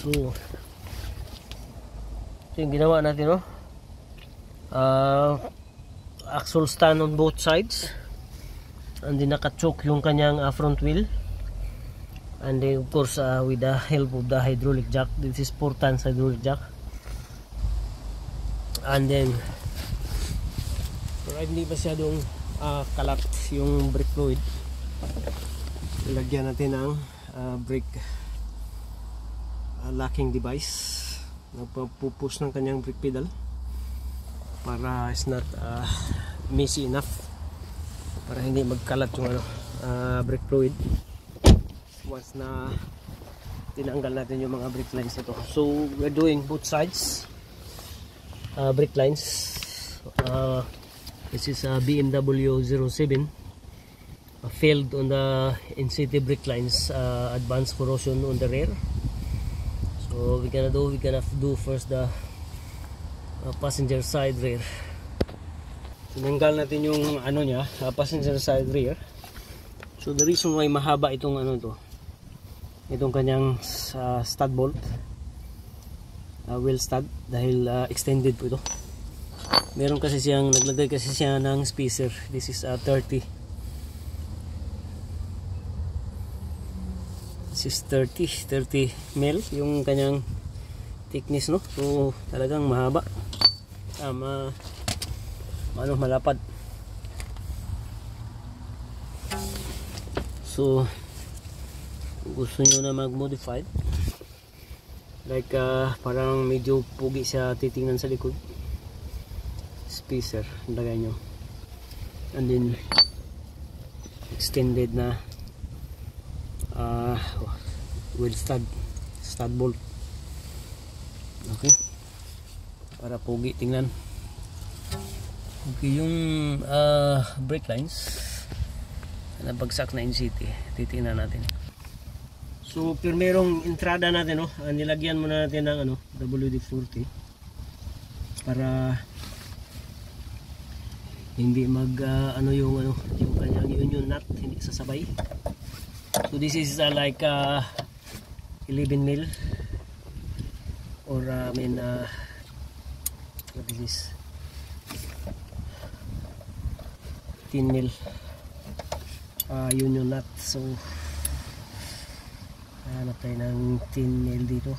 So ito yung ginawa natin, no? Axle stand on both sides, and then naka-choke yung kanyang front wheel, and then of course with the help of the hydraulic jack. This is 4 tons hydraulic jack, and then right, hindi masyadong kalat yung brake fluid. Ilagyan natin ng brake locking device. Nagpupush ng kanyang brake pedal para it's not messy enough, para hindi magkalat yung brake fluid once na tinanggal natin yung mga brake lines ito. So we're doing both sides brake lines. This is a BMW 07, failed on the NCT brake lines, advanced corrosion on the rear. So we're gonna do first the passenger side rear. Tinanggal natin yung niya, passenger side rear. So the reason why mahaba itong itong kanyang stud bolt, wheel stud, dahil extended po ito. Meron kasi siyang, naglagay kasi siya ng spacer. This is 30. This is 30 mil yung kanyang thickness, no? So talagang mahaba, malapad. So gusto nyo na mag-modify, like parang medyo pugi siya titingnan sa likod, spacer lagay nyo, and then extended na wheel stud bolt. Okay, para pogi tingnan. Okay, yung brake lines na bagsak na NCT, titingnan natin. So primerong entrada natin, no, nilagyan muna natin ng WD-40 para hindi mag yung kanyang union nut hindi sasabay. So this is like 11 mil, or what is this, 10 mil union nut. So hanap tayo ng 10 mil dito,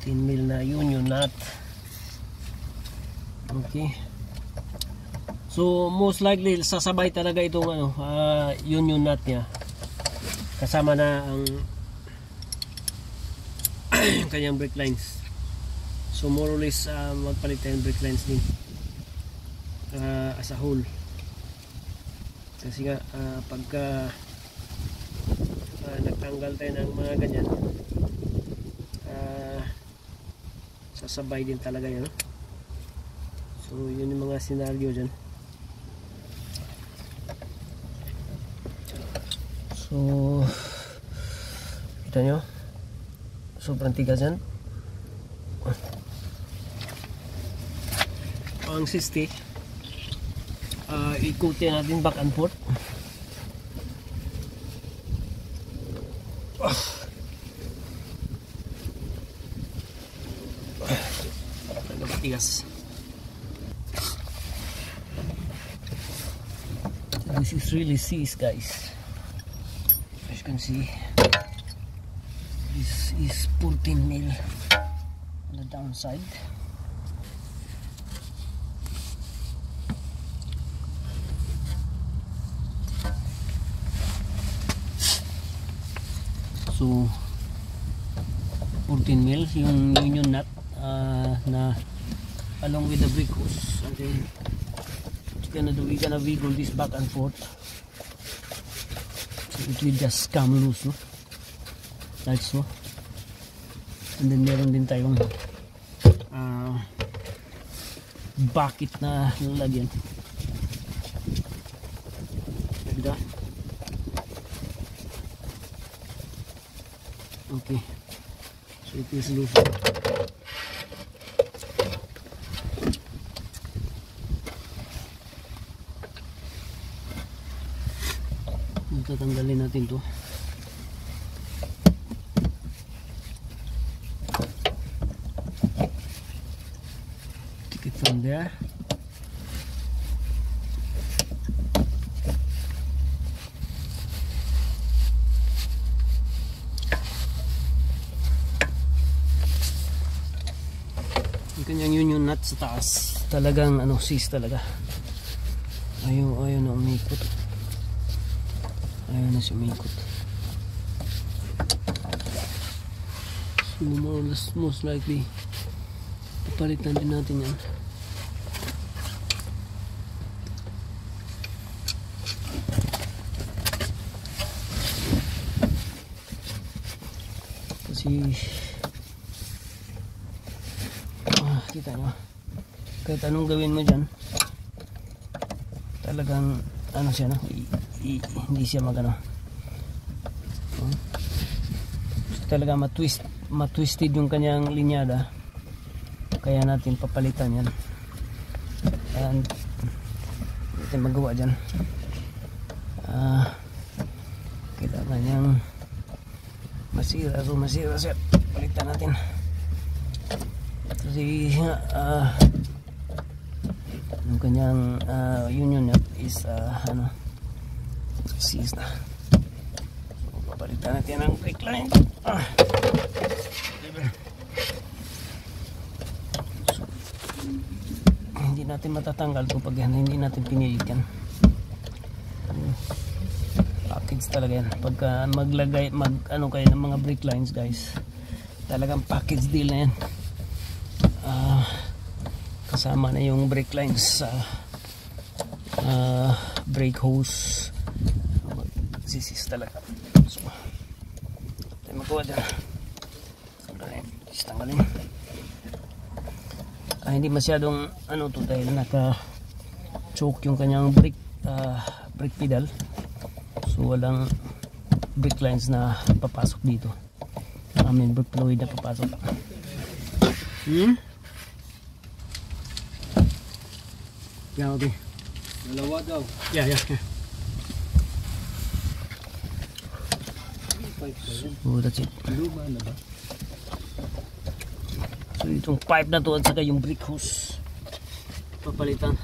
10 mil na union nut. Okay, so most likely sasabay talaga itong union nut niya kasama na ang kanyang brake lines. So more or less magpalit tayo ng brake lines din as a whole, kasi nga pagka nagtanggal tayo ng mga ganyan, sasabay din talaga yan, no? So yun yung mga scenario dyan. So kita nyo, sobrang tigas yan. Ang 60, ikutin natin back and forth. Tigas. This is really seas, guys. As you can see, this is 14 mil on the downside. So 14 mil yung union nut na along with the brake hose, and then we're gonna wiggle this back and forth so it will just come loose, no? Like so. And then meron din tayong bucket na lalagyan. Like that. Okay, so it is loose. Tatanggalin natin to. there. Yung kanyang union nut sa taas talagang ano, sis talaga. Ayaw na umikot. Ayaw na siya umikot. So more or less, most likely papalitan din natin yan. Kasi kita nyo, kahit anong gawin mo dyan, talagang ano siya, no? Hindi siya magano, talaga matwisted yung kanyang linyada, kaya natin papalitan yan. And natin magawa dyan, kailangan niyang masira siya, palitan natin. Kasi yung kanyang union nut is ano, sis na. So papalitan natin ang brake line. So, hindi natin matatanggal ito pag hindi natin pinilit yan. Package talaga yan pagka ano kayo ng mga brake lines, guys. Talagang package deal na yan. Kasama na yung brake lines sa brake hose, sisis talaga. So tayo magawa dyan. Tanggalin. Hindi masyadong ano to, dahil naka choke yung kanyang brake pedal, so walang brake lines na papasok dito. Brake fluid na papasok. Yeah, okay. Dalawa daw. Yeah. Oh, that's it. Luma na ba? So itong pipe na to at saka yung brake hose papalitan.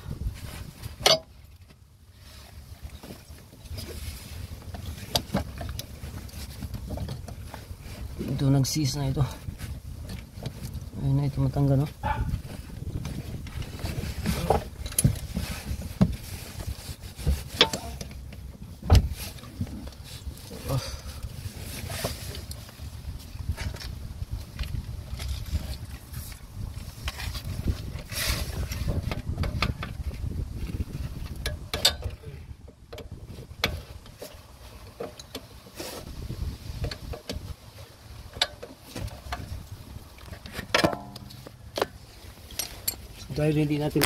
Ito nag-seize na ito. Ayun na ito, matanggal, no? Dahil hindi natin